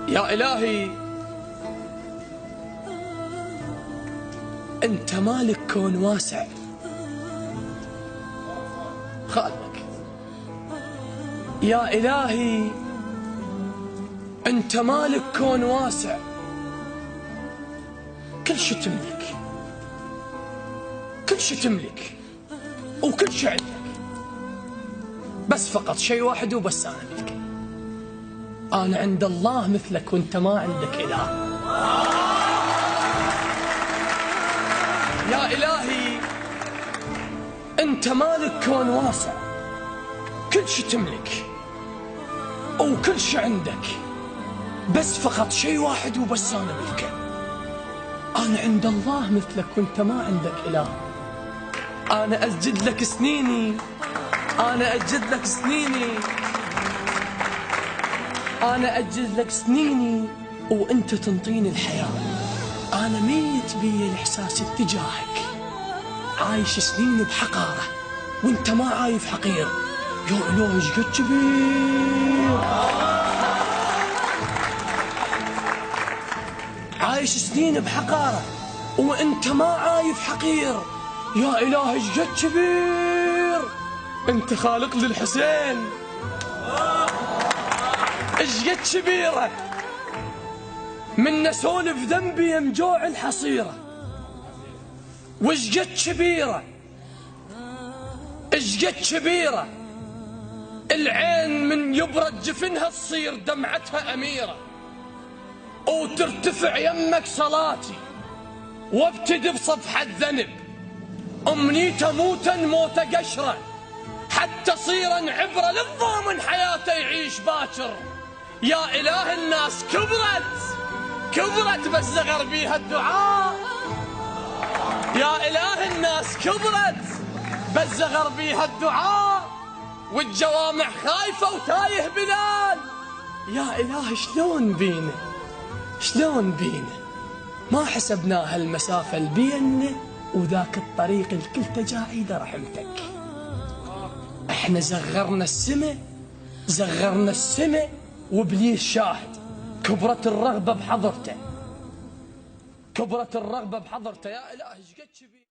يا إلهي أنت مالك كون واسع، خالقك. يا إلهي أنت مالك كون واسع، كل شي تملك، كل شي تملك وكل شي عندك، بس فقط شيء واحد وبس أنا ملكه. أنا عند الله مثلك وأنت ما عندك إله. يا إلهي أنت مالك كون واسع، كل شي تملك وكل شي عندك، بس فقط شيء واحد وبس أنا ملكه. أنا عند الله مثلك وأنت ما عندك إله. أنا أسجد لك سنيني، أنا أسجد لك سنيني، أنا أسجد لك سنيني وأنت تنطيني الحياة. أنا ميت بي الإحساس اتجاهك، عايش سنين بحقارة وأنت ما عايف حقير. يا إلهي ايش قد كبير، عايش سنين بحقارة وأنت ما عايف حقير. يا إلهي ايش قد كبير، أنت خالق للحسين ايش قد كبيرة، من نسولف ذنبي يمجوع الحصيرة، وايش قد كبيرة، ايش قد كبيرة. العين من يبرد جفنها تصير دمعتها أميرة، وترتفع يمك صلاتي وابتدي بصفحة ذنب. أمنيت موتا موت قشرة، حتى صيرا عبرة للضامن حياته يعيش باكر. يا إله الناس كبرت بس زغر بيها الدعاء. يا إله الناس كبرت بس زغر بيها الدعاء، والجوامع خايفة وتايه بلال. يا إله شلون بينا، شلون بينا، ما حسبنا هالمسافة البينا وذاك الطريق الكل تجاعيد رحمتك. احنا زغرنا السماء وابليس شاهد. كبرت الرغبة بحضرته، كبرت الرغبة بحضرته. يا إلهي ايش قد كبير.